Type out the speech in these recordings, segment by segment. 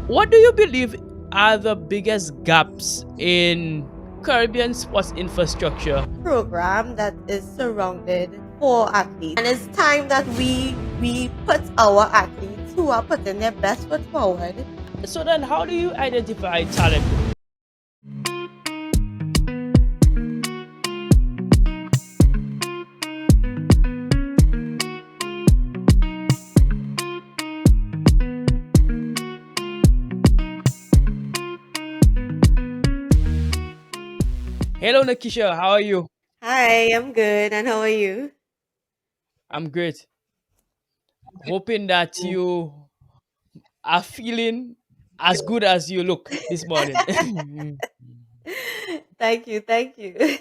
What do you believe are the biggest gaps in Caribbean sports infrastructure? Program that is surrounded for athletes. And it's time that we put our athletes who are putting their best foot forward. So then, how do you identify talent though? Hello, Nakisha. How are you? Hi, I'm good. And how are you? I'm great. Hoping that you are feeling as good as you look this morning. Thank you, thank you.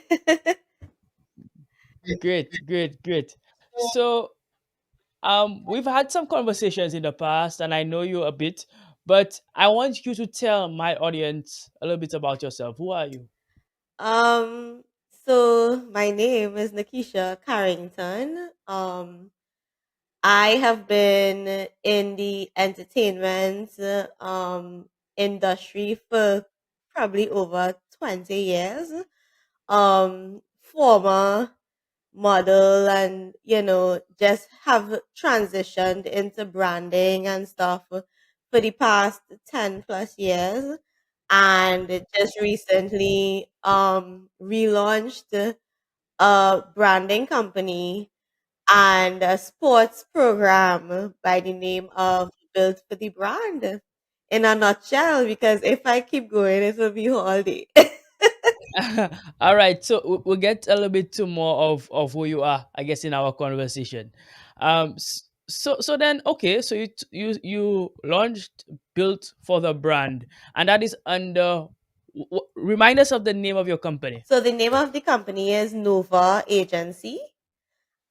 Great, great, great. So, we've had some conversations in the past, and I know you a bit, but I want you to tell my audience a little bit about yourself. Who are you? um, so my name is Nakisha Carrington. I have been in the entertainment industry for probably over 20 years. Former model, and just have transitioned into branding and stuff for the past 10 plus years, and just recently relaunched a branding company and a sports program by the name of Built for the Brand, in a nutshell, because if I keep going it will be all day. All right, so we'll get a little bit to more of who you are, I guess, in our conversation. So then, okay, so you launched Built for the Brand, and that is under. Remind us of the name of your company. So the name of the company is Nova Agency,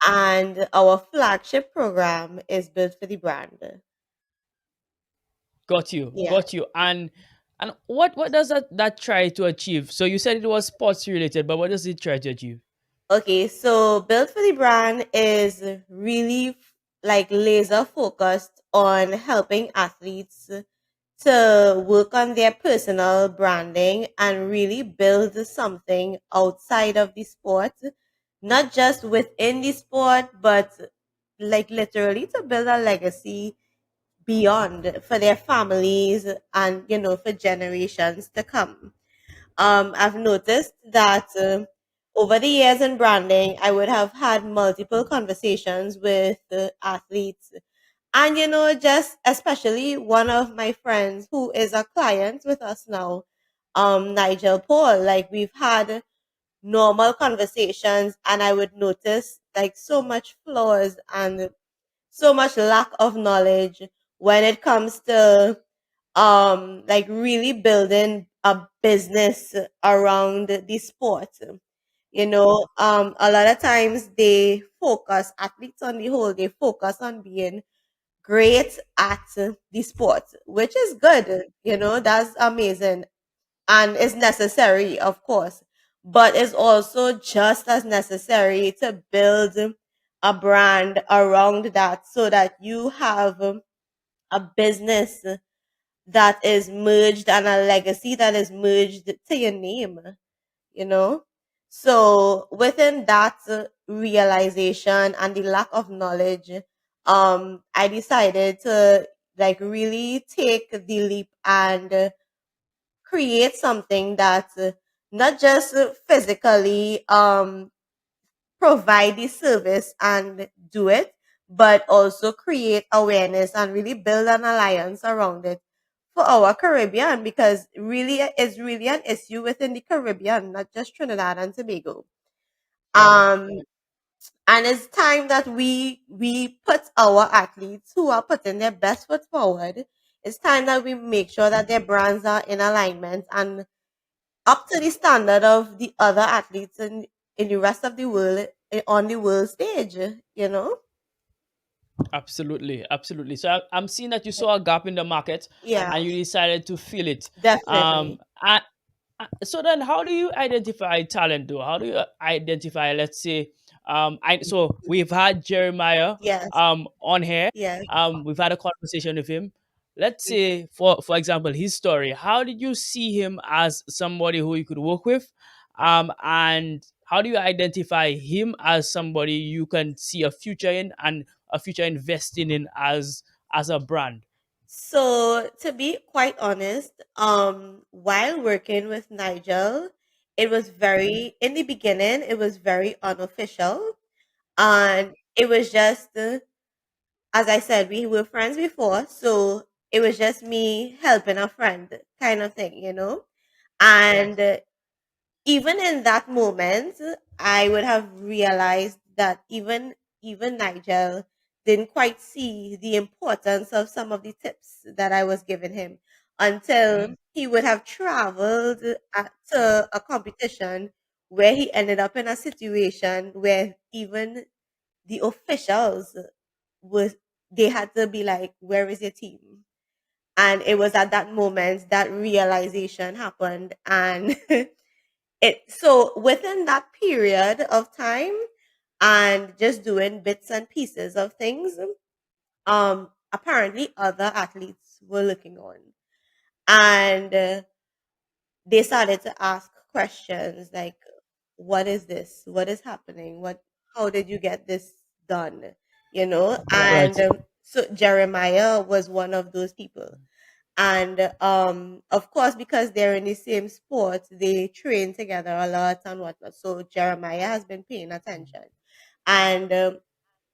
and our flagship program is Built for the Brand. Got you, Yeah. got you. And what does that try to achieve? So you said it was sports related, but what does it try to achieve? Okay, so Built for the Brand is really like laser focused on helping athletes to work on their personal branding and really build something outside of the sport, not just within the sport, but like literally to build a legacy beyond for their families and for generations to come. I've noticed that over the years in branding, I would have had multiple conversations with athletes. And, just especially one of my friends who is a client with us now, Nigel Paul, like we've had normal conversations, and I would notice like so much flaws and so much lack of knowledge when it comes to like really building a business around the sport. A lot of times they focus, athletes on the whole, they focus on being great at the sport, which is good. That's amazing and is necessary, of course, but it's also just as necessary to build a brand around that so that you have a business that is merged and a legacy that is merged to your name, you know? So within that realization and the lack of knowledge, I decided to like really take the leap and create something that not just physically provide the service and do it, but also create awareness and really build an alliance around it for our Caribbean, because really it's really an issue within the Caribbean, not just Trinidad and Tobago. Right. Um, and it's time that we put our athletes who are putting their best foot forward. It's time that we make sure that their brands are in alignment and up to the standard of the other athletes in the rest of the world, on the world stage, you know? Absolutely, absolutely. So I'm seeing that you saw a gap in the market, Yeah, and you decided to fill it. definitely. I, so then, how do you identify talent, though? How do you identify, let's say, so we've had Jeremiah Yes, on here. yes. We've had a conversation with him. let's say, for example, his story, how did you see him as somebody who you could work with, and how do you identify him as somebody you can see a future in and a future investing in as a brand? So to be quite honest, while working with Nigel, it was very in the beginning, it was very unofficial. And it was just as I said, we were friends before, so it was just me helping a friend kind of thing, you know? And even in that moment, I would have realized that even Nigel didn't quite see the importance of some of the tips that I was giving him until he would have traveled to a competition where he ended up in a situation where even the officials was they had to be like, "Where is your team?" And it was at that moment that realization happened, and it so within that period of time and just doing bits and pieces of things, apparently other athletes were looking on, and they started to ask questions like, what is this, what is happening, what how did you get this done, you know? Right. And so Jeremiah was one of those people. And of course, because they're in the same sport, they train together a lot and whatnot, so Jeremiah has been paying attention. And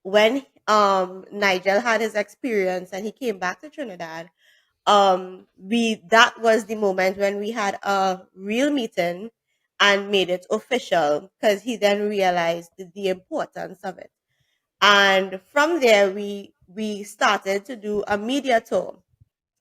when Nigel had his experience and he came back to Trinidad, we that was the moment when we had a real meeting and made it official, because he then realized the importance of it. And from there we started to do a media tour.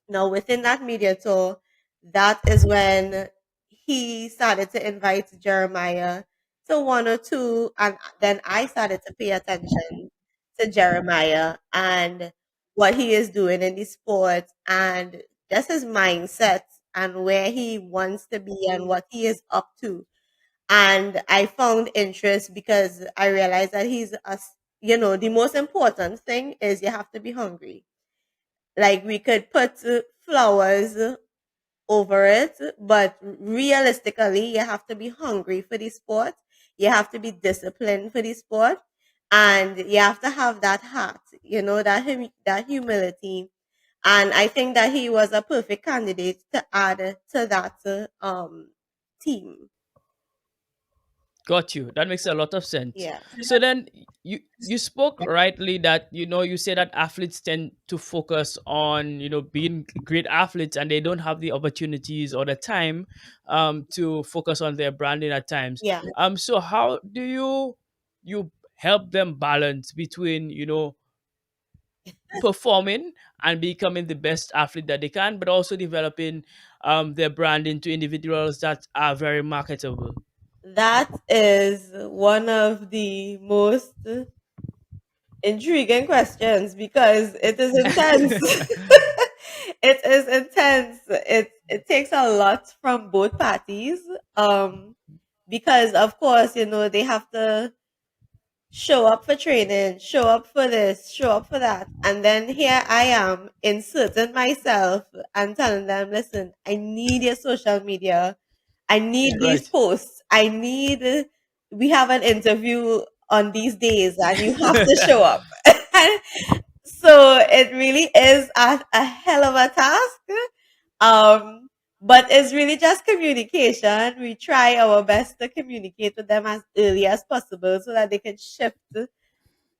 Now, within that media tour, that is when he started to invite Jeremiah to one or two, and then I started to pay attention to Jeremiah and what he is doing in the sport and just his mindset and where he wants to be and what he is up to. And I found interest because I realized that you know, the most important thing is you have to be hungry. Like we could put flowers over it, but realistically, you have to be hungry for the sport. You have to be disciplined for the sport, and you have to have that heart. You know, that humility. And I think that he was a perfect candidate to add to that team. Got you. That makes a lot of sense. Yeah. So then you spoke rightly that you say that athletes tend to focus on being great athletes and they don't have the opportunities or the time to focus on their branding at times. Yeah. So how do you help them balance between performing and becoming the best athlete that they can, but also developing their brand into individuals that are very marketable? That is one of the most intriguing questions because it is intense. It is intense. It takes a lot from both parties. Um, because of course, you know, they have to show up for training, show up for this, show up for that. And then here I am inserting myself and telling them, listen, I need your social media. I need these Right. posts. We have an interview on these days and you have to show up. So it really is a hell of a task. Um, but it's really just communication. We try our best to communicate with them as early as possible so that they can shift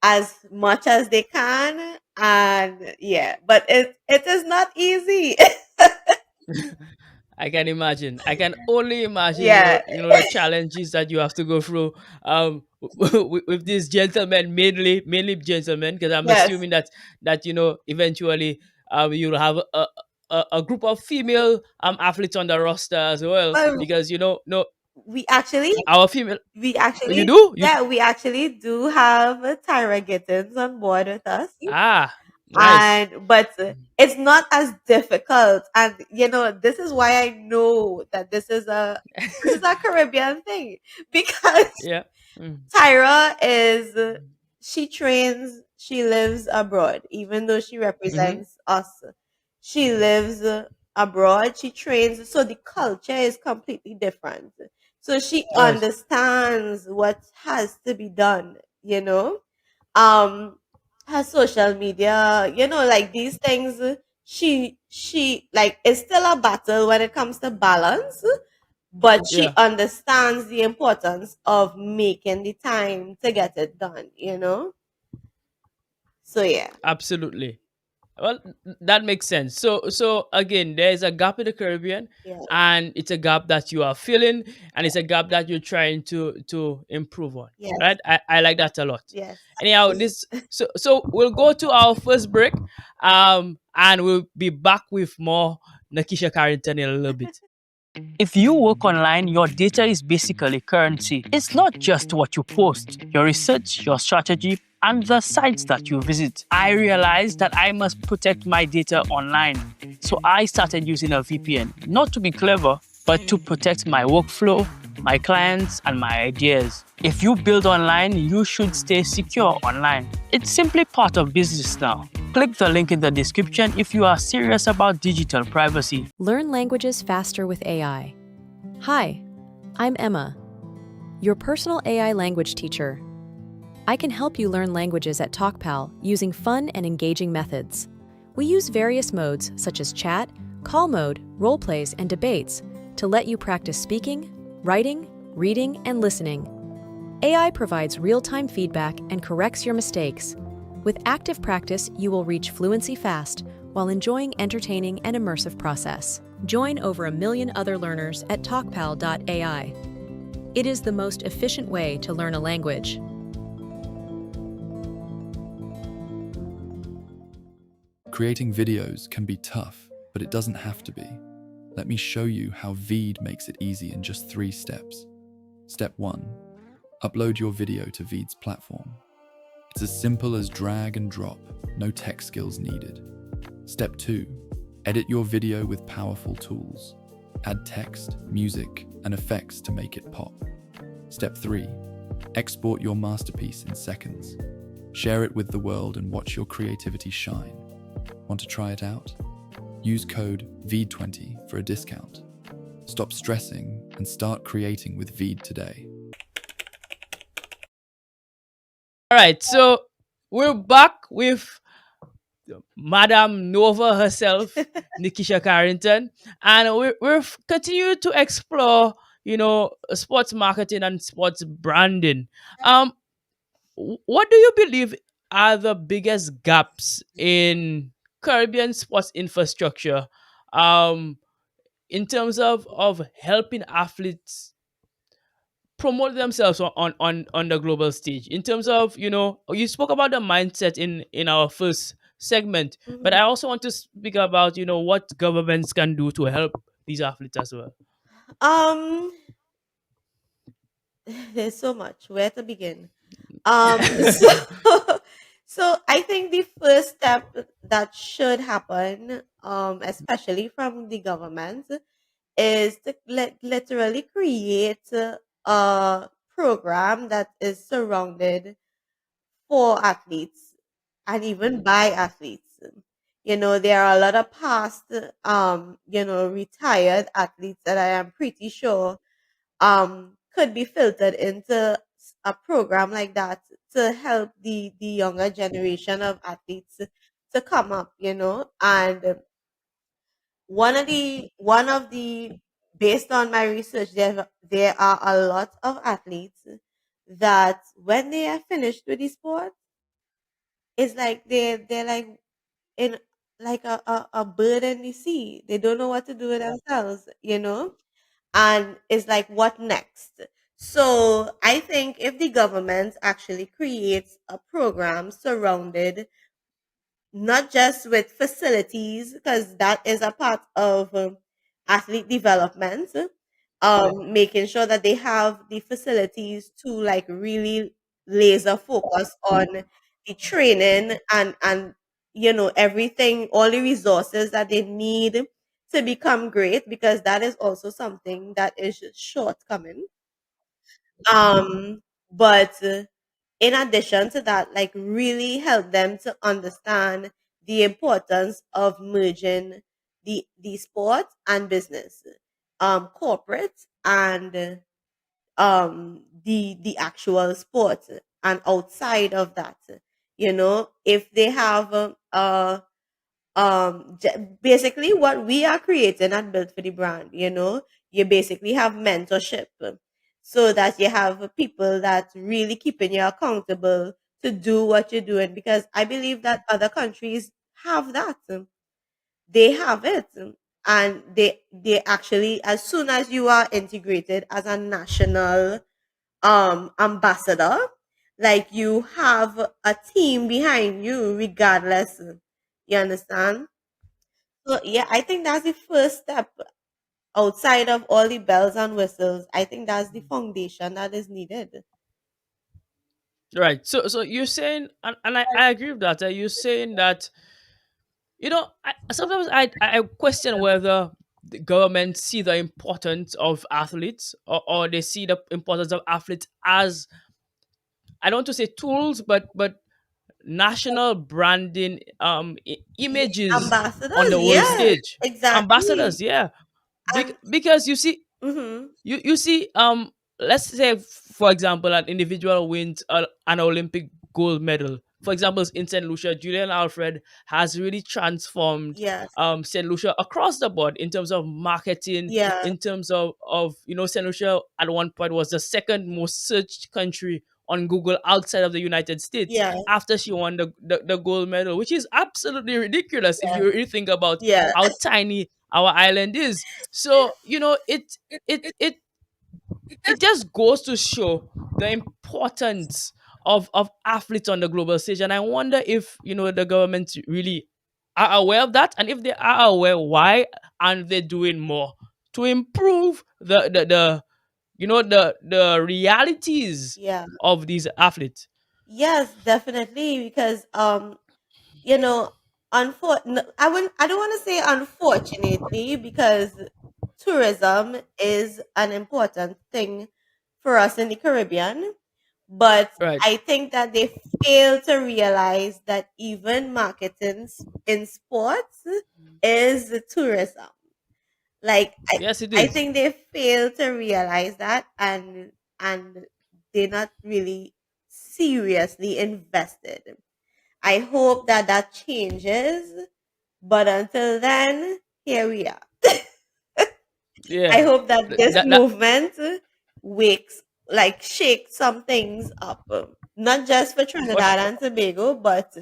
as much as they can. And yeah, but it is not easy. I can imagine. I can only imagine, Yeah. the challenges that you have to go through with these gentlemen, mainly gentlemen, because I'm Yes. assuming that eventually you'll have a group of female athletes on the roster as well, Well, because no, we actually our female. we Oh, you actually do you yeah, we actually do have Tyra Gittins on board with us. ah nice. And but it's not as difficult, and you know, this is why I know that this is a Caribbean thing because Yeah. Mm. Tyra is she trains, she lives abroad even though she Mm-hmm. represents us. she lives abroad, she trains, so the culture is completely different. So she Right. understands what has to be done, you know. Um, her social media, like these things, she like it's still a battle when it comes to balance, but she Yeah, understands the importance of making the time to get it done. So yeah. absolutely. Well, that makes sense. So again, there's a gap in the Caribbean, Yeah. and it's a gap that you are filling, and it's a gap that you're trying to improve on. Yes. Right? I like that a lot. Yes. Anyhow, this so we'll go to our first break, and we'll be back with more Nakisha Carrington in a little bit. If you work online, your data is basically currency. It's not just what you post, your research, your strategy, and the sites that you visit. I realized that I must protect my data online. So I started using a VPN, not to be clever, but to protect my workflow, my clients, and my ideas. If you build online, you should stay secure online. It's simply part of business now. Click the link in the description if you are serious about digital privacy. Learn languages faster with AI. Hi, I'm Emma, your personal AI language teacher. I can help you learn languages at TalkPal using fun and engaging methods. We use various modes such as chat, call mode, role plays, and debates to let you practice speaking, writing, reading, and listening. AI provides real-time feedback and corrects your mistakes. With active practice, you will reach fluency fast while enjoying entertaining and immersive process. Join over 1 million other learners at talkpal.ai. It is the most efficient way to learn a language. Creating videos can be tough, but it doesn't have to be. Let me show you how Veed makes it easy in just 3 steps. Step 1. Upload your video to Veed's platform. It's as simple as drag and drop, no tech skills needed. Step 2. Edit your video with powerful tools. Add text, music, and effects to make it pop. Step 3. Export your masterpiece in seconds. Share it with the world and watch your creativity shine. Want to try it out? Use code VEED20 for a discount. Stop stressing and start creating with Veed today. All right, so we're back with Madam Nova herself, Nikisha Carrington, and we're continue to explore, sports marketing and sports branding. Um, what do you believe are the biggest gaps in Caribbean sports infrastructure, um, in terms of helping athletes promote themselves on the global stage? In terms of, you spoke about the mindset in our first segment, but I Mhm. also want to speak about, what governments can do to help these athletes as well. Um, there's so much. Where to begin? So, so I think the first step that should happen, especially from the government, is to literally create a program that is surrounded for athletes and even by athletes. There are a lot of past, retired athletes that I am pretty sure could be filtered into a program like that to help the younger generation of athletes to come up, and one of the based on my research, there are a lot of athletes that when they are finished with the sport, it's like they're like in like a bird in the sea. They don't know what to do with themselves. And it's like, what next? So I think if the government actually creates a program surrounded not just with facilities, because that is a part of athlete development, making sure that they have the facilities to like really laser focus on the training and everything, all the resources that they need to become great, because that is also something that is shortcoming. But in addition to that, like really help them to understand the importance of merging the sport and business, corporate and the actual sport, and outside of that, if they have basically what we are creating at Built for the Brand, you basically have mentorship, so that you have people that really keeping you accountable to do what you're doing, because I believe that other countries have that. They have it, and they actually, as soon as you are integrated as a national ambassador, like you have a team behind you regardless. You understand? So yeah, I think that's the first step. Outside of all the bells and whistles, I think that's the foundation that is needed. Right. So you're saying, and I agree with that. You're saying that, sometimes I question whether the government see the importance of athletes, or they see the importance of athletes as, I don't want to say tools, but national branding, images on Ambassadors, the world yes, stage. exactly. Ambassadors, yeah. And Because you see, mm-hmm, you see, let's say, for example, an individual wins an Olympic gold medal, for example, in St. Lucia. Julian Alfred has really transformed yes, St. Lucia across the board in terms of marketing, yeah, in terms of St. Lucia at one point was the second most searched country on Google outside of the United States yeah, after she won the gold medal, which is absolutely ridiculous if yeah, you really think about yeah, how tiny our island is. So it it just goes to show the importance of athletes on the global stage. And I wonder if the government really are aware of that, and if they are aware, why aren't they doing more to improve the realities yeah. of these athletes? Yes, definitely. Because you know, I don't want to say unfortunately, because tourism is an important thing for us in the Caribbean, but Right. I think that they fail to realize that even marketing in sports is tourism. Like Yes, it I is. think they fail to realize that, and they're not really seriously invested. I hope that that changes, but until then, here we are. I Yeah. hope that Th- this that, that movement wakes, like, shake some things up, not just for for Trinidad sure. and Tobago, but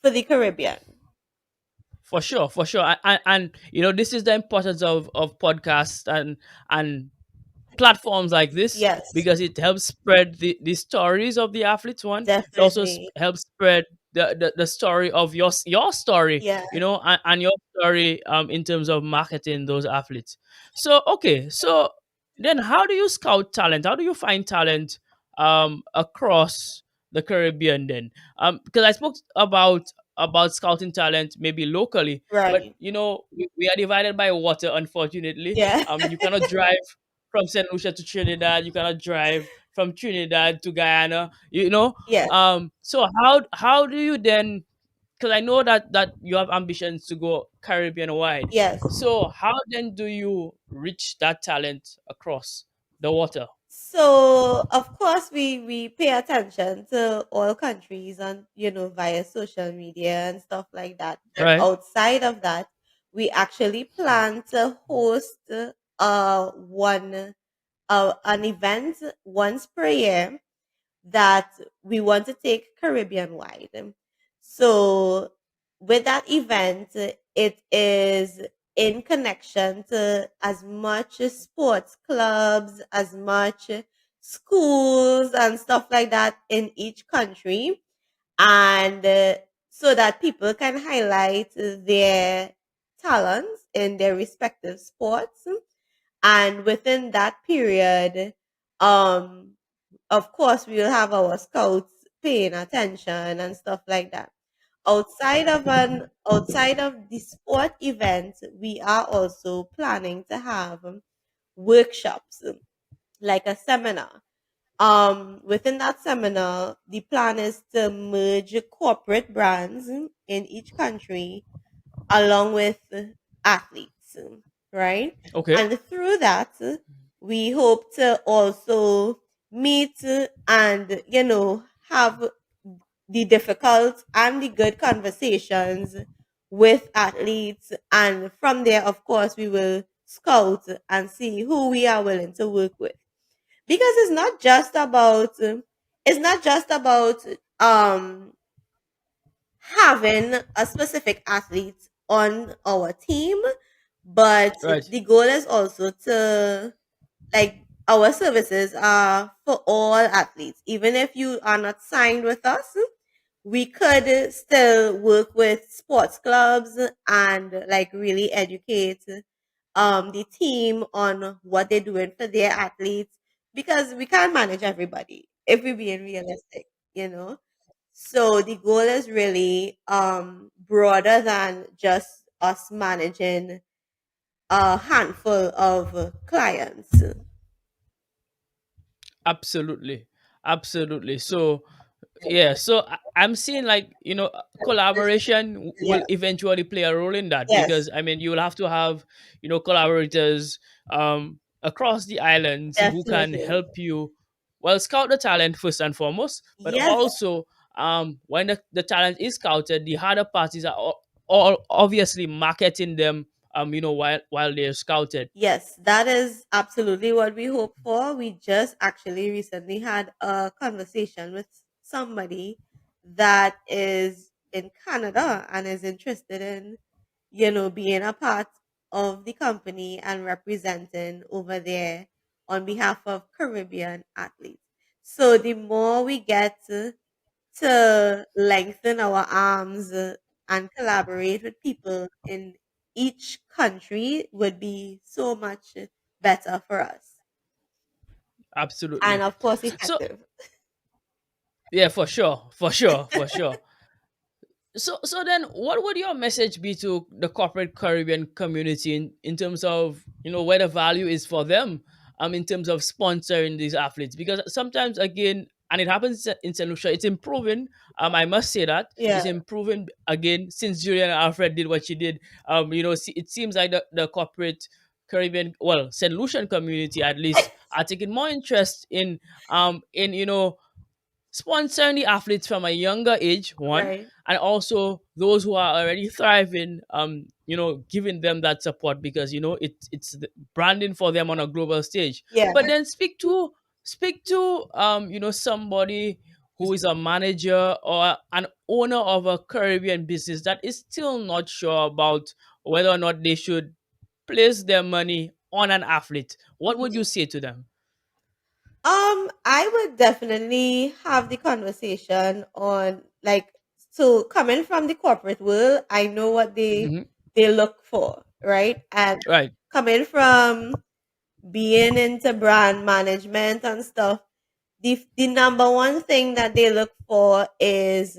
for the Caribbean. For sure, for sure. And this is the importance of podcasts and platforms like this, Yes, because it helps spread the stories of the athletes. One, it also definitely. helps spread the story of your story, Yeah, and your story, in terms of marketing those athletes. So okay, so then how do you scout talent? How do you find talent across the Caribbean then? Because I spoke about scouting talent maybe locally, but right. we are divided by water, unfortunately. Yeah, You cannot drive from St. Lucia to Trinidad. You cannot drive from Trinidad to Guyana. yes, So how do you then? Because I know that you have ambitions to go Caribbean wide. yes. So how then do you reach that talent across the water? So of course we pay attention to all countries and via social media and stuff like that. But Right. outside of that, we actually plan to host one an event once per year that we want to take Caribbean wide. So with that event, it is in connection to as much sports clubs, as much schools and stuff like that in each country, and so that people can highlight their talents in their respective sports. And within that period, um of course we will have our scouts paying attention and stuff like that. Outside of the sport event, we are also planning to have workshops, like a seminar, Within that seminar, the plan is to merge corporate brands in each country along with athletes, right? Okay. And through that, we hope to also meet and, have the difficult and the good conversations with athletes. And from there, of course, we will scout and see who we are willing to work with. Because it's not just about having a specific athlete on our team, but Right. the goal is also to, like, our services are for all athletes. Even if you are not signed with us, we could still work with sports clubs and, like, really educate the team on what they're doing for their athletes, because we can't manage everybody if we're being realistic, you know. So the goal is really broader than just us managing a handful of clients. Absolutely. Absolutely. So yeah, so I'm seeing like, collaboration Yeah. will eventually play a role in that, Yes, because I mean, you will have to have, collaborators across the islands who can definitely. help you, well, scout the talent first and foremost, but Yes, also when the talent is scouted, the harder parties are all obviously marketing them, while they're scouted. yes, that is absolutely what we hope for. We just actually recently had a conversation with somebody that is in Canada and is interested in, being a part of the company and representing over there on behalf of Caribbean athletes. So the more we get to lengthen our arms and collaborate with people in each country would be so much better for us. And Absolutely. of course, So effective. yeah, for sure, for sure, for sure. So then, what would your message be to the corporate Caribbean community in terms of, where the value is for them, in terms of sponsoring these athletes? Because sometimes, again, and it happens in St. Lucia, it's improving. I must say that Yeah, it's improving again since Julian Alfred did what she did. It seems like the corporate Caribbean, well, St. Lucian community at least, are taking more interest in sponsoring the athletes from a younger age, one, right. and also those who are already thriving, giving them that support, because it's the branding for them on a global stage. Yeah, But then speak to somebody who is a manager or an owner of a Caribbean business that is still not sure about whether or not they should place their money on an athlete. What would you Mhm. say to them? I would definitely have the conversation on, like, so coming from the corporate world, I know what they Hmm. they look for, right? And Right. coming from being into brand management and stuff, the number one thing that they look for is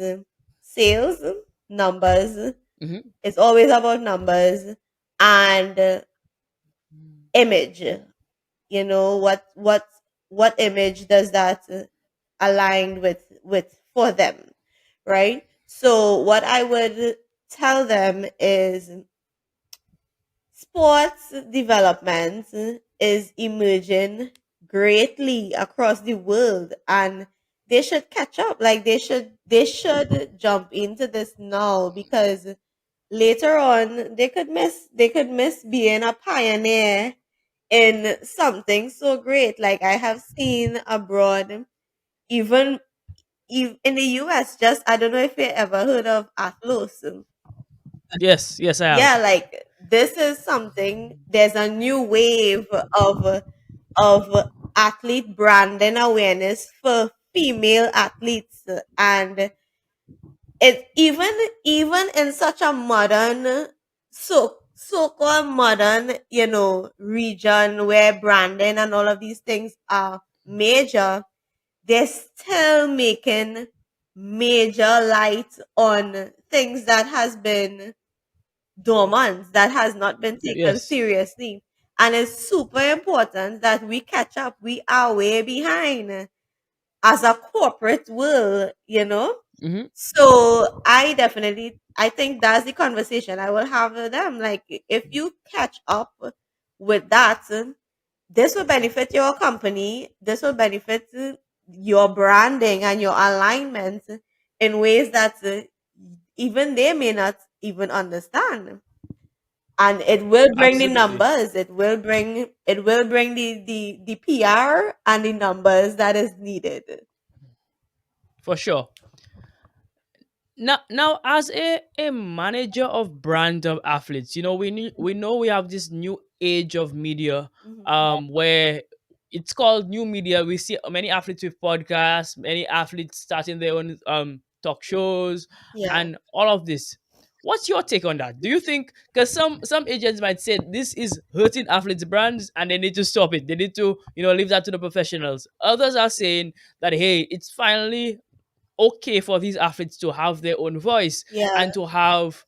sales numbers. Hmm. It's always about numbers and image. What image does that align with for them, right? So what I would tell them is sports development is emerging greatly across the world, and they should catch up. Like, they should jump into this now, because later on they could miss being a pioneer in something so great. Like, I have seen abroad, even in the US. Just, I don't know if you ever heard of Atlas. Yes, yes, I have. Yeah, like, this is something. There's a new wave of athlete branding awareness for female athletes, and it even in such a modern, so-called modern, region where branding and all of these things are major. They're still making major light on things that has been dormant, that has not been taken Yes. seriously. And it's super important that we catch up. We are way behind. as a corporate world, you know. Mm-hmm. So I think that's the conversation I will have with them. Like, if you catch up with that, this will benefit your company. This will benefit your branding and your alignment in ways that even they may not even understand. And it will bring the Absolutely. numbers. It will bring the PR and the numbers that is needed. For sure. Now, as a manager of brand of athletes, we know we have this new age of media, Mhm. where it's called new media. We see many athletes with podcasts, many athletes starting their own talk shows, Yeah. and all of this. What's your take on that? Do you think, because some agents might say this is hurting athletes' brands and they need to stop it. They need to leave that to the professionals. Others are saying that, hey, it's finally okay for these athletes to have their own voice Yeah. and to have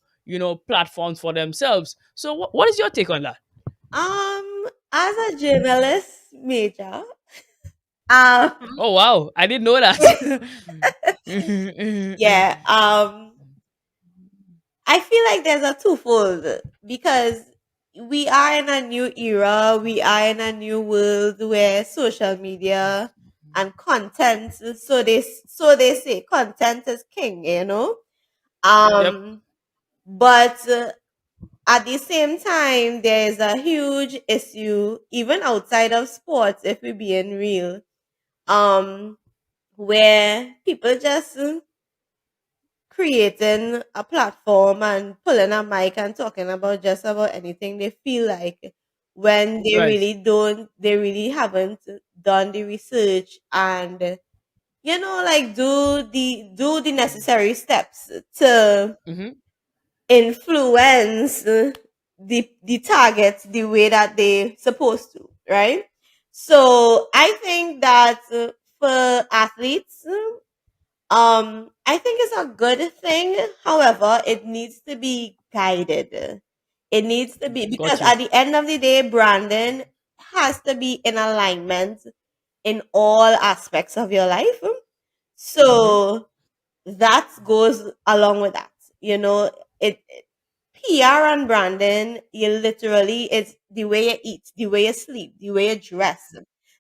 platforms for themselves. So what is your take on that? As a journalist major, um, Oh wow, I didn't know that. yeah, I feel like there's a twofold because we are in a new era, we are in a new world where social media and content, so they say content is king, you know. Yep. But at the same time, there is a huge issue, even outside of sports, if we're being real, um, where people just creating a platform and pulling a mic and talking about just about anything they feel like, when Right. they really haven't done the research and like do the necessary steps to Mm-hmm. influence the target the way that they supposed to, right? So I think that for athletes, I think it's a good thing. However, it needs to be guided. It needs to be, because Got you. at the end of the day, branding has to be in alignment in all aspects of your life. Mm-hmm. So that goes along with that. It PR and branding, you literally, it's the way you eat, the way you sleep, the way you dress.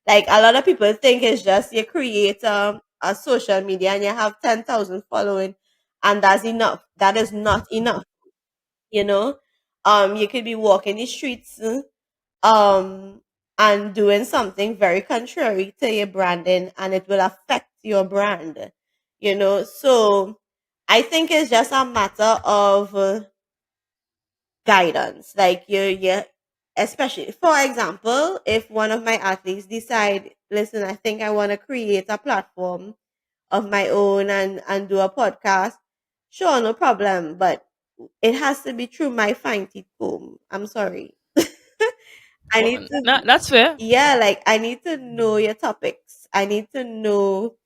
Like, a lot of people think it's just you create a social media and you have 10,000 following and that's enough. That is not enough, you know. You could be walking the streets um and doing something very contrary to your branding and it will affect your brand, So I think it's just a matter of guidance. Like, you especially, for example, if one of my athletes decide, listen, I think I want to create a platform of my own and do a podcast, sure, no problem, but it has to be through my fine teeth comb. I'm sorry. I need to, That's fair. yeah, like, I need to know your topics. I need to know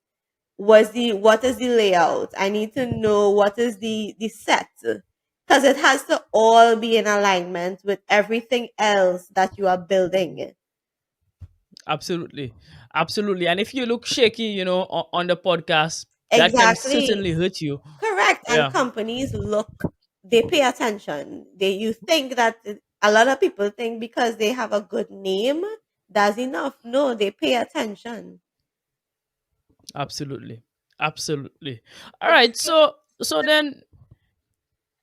what is the layout. I need to know what is the set, because it has to all be in alignment with everything else that you are building. Absolutely. Absolutely. And if you look shaky, on the podcast, that can Exactly. certainly hurt you. Correct. And Yeah. companies look, they pay attention. You think that a lot of people think because they have a good name, that's enough. No, they pay attention. Absolutely. Absolutely. All right. So then,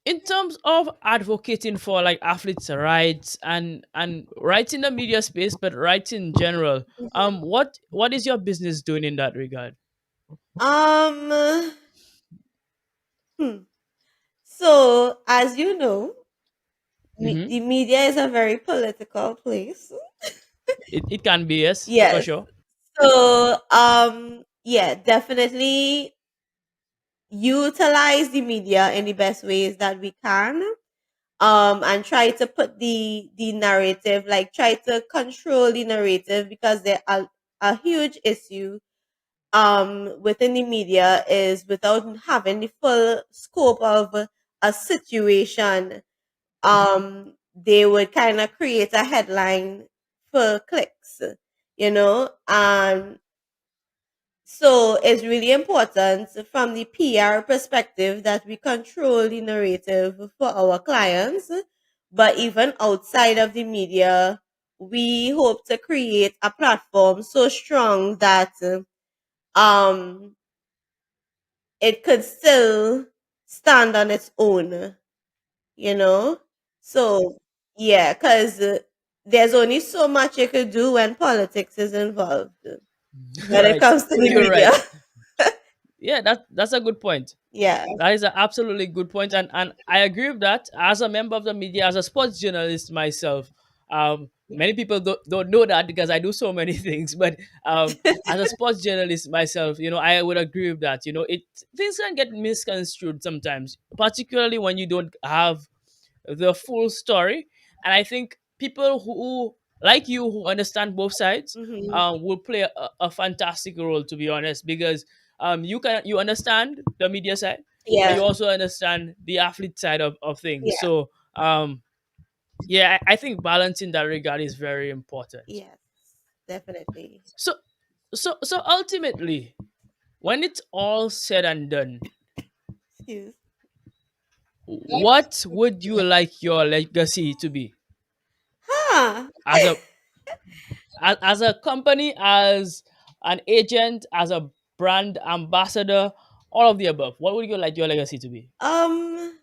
in terms of advocating for like athletes' rights and rights in the media space, but rights in general, what is your business doing in that regard? Um, hmm. So, as you know, Mm-hmm. the media is a very political place. It can be, yes, for Yes. sure. So, yeah, definitely utilize the media in the best ways that we can. And try to put the narrative, like, try to control the narrative, because there are a huge issue within the media is without having the full scope of a situation. They would kind of create a headline for clicks, and So it's really important from the PR perspective that we control the narrative for our clients. But even outside of the media, we hope to create a platform so strong that um, it could still stand on its own, you know? So, yeah, because there's only so much you could do when politics is involved when it Right. comes to the You're media. right. Yeah, that's a good point. Yeah. That is an absolutely good point, and I agree with that. As a member of the media, as a sports journalist myself, many people don't know that because I do so many things. But as a sports journalist myself, I would agree with that. It things can get misconstrued sometimes, particularly when you don't have the full story. And I think people who, like you, who understand both sides, Hmm. will play a fantastic role, to be honest, because you understand the media side, and Yeah. you also understand the athlete side of things. Yeah. So yeah, I think balance in that regard is very important. Yes. Definitely. So so ultimately, when it's all said and done, Excuse. what would you like your legacy to be, Huh. as a as a company, as an agent, as a brand ambassador, all of the above? What would you like your legacy to be? Um.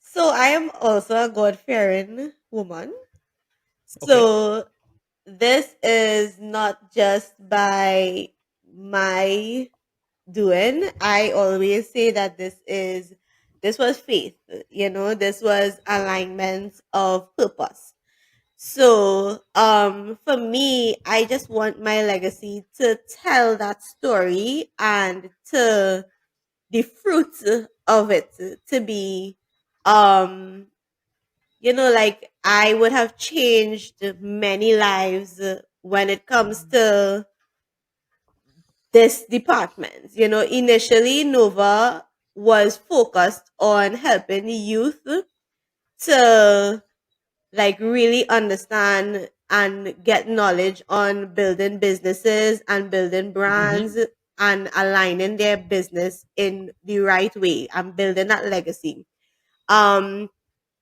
So I am also a God fearing woman. Okay. So this is not just by my doing. I always say that this was faith. This was alignment of purpose. So, for me, I just want my legacy to tell that story and to the fruit of it to be, um, like I would have changed many lives when it comes to this department. Initially, Nova was focused on helping the youth to like really understand and get knowledge on building businesses and building Mm-hmm. brands and aligning their business in the right way and building that legacy. Um,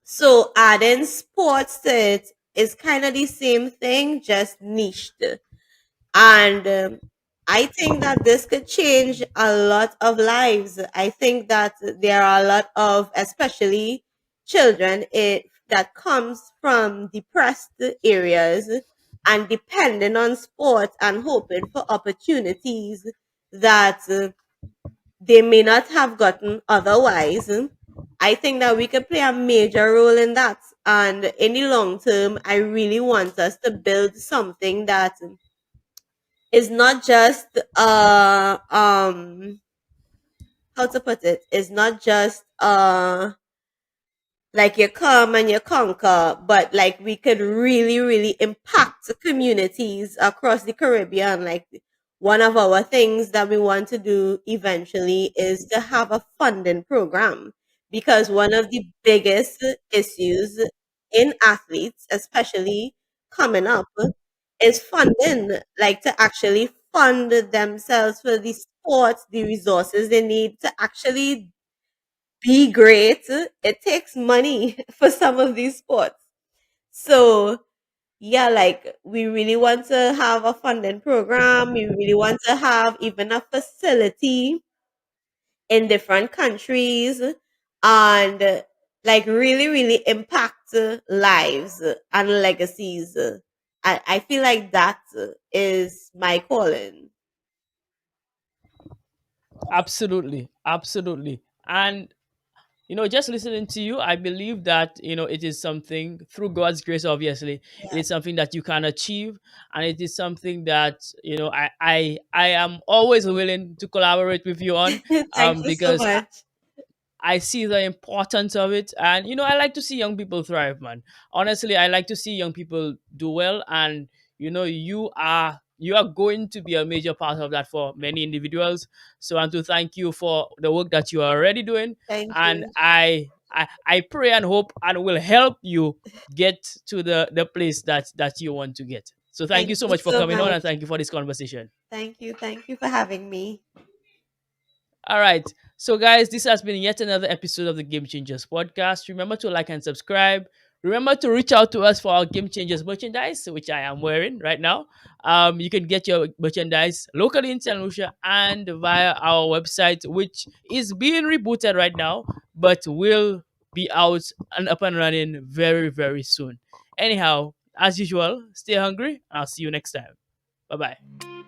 so adding sports to it is kind of the same thing, just niched. And I think that this could change a lot of lives. I think that there are a lot of, especially children, that comes from depressed areas and depending on sports and hoping for opportunities that they may not have gotten otherwise. I think that we could play a major role in that. And in the long term, I really want us to build something that is not just how to put it, is not just like you come and you conquer, but like we could really, really impact communities across the Caribbean. Like one of our things that we want to do eventually is to have a funding program because one of the biggest issues in athletes, especially coming up, is funding, like to actually fund themselves for the sports, the resources they need to actually be great. It takes money for some of these sports. So, yeah, like we really want to have a funding program. We really want to have even a facility in different countries and like really, really impact lives and legacies. I feel like that is my calling. Absolutely, absolutely. And just listening to you, I believe that it is something, through God's grace, obviously, it is something that you can achieve, and it is something that I am always willing to collaborate with you on, Thank you so because much. I see the importance of it. And I like to see young people thrive, man. Honestly, I like to see young people do well. And you are going to be a major part of that for many individuals. So I want to thank you for the work that you are already doing. Thank And you. I pray and hope and will help you get to the place that you want to get. So thank Thank you so you much for so coming on, and much. thank you for this conversation. Thank you. Thank you for having me. All right. So, guys, this has been yet another episode of the Game Changers podcast. Remember to like and subscribe. Remember to reach out to us for our Game Changers merchandise, which I am wearing right now. You can get your merchandise locally in St. Lucia and via our website, which is being rebooted right now, but will be out and up and running very, very soon. Anyhow, as usual, stay hungry. I'll see you next time. Bye bye.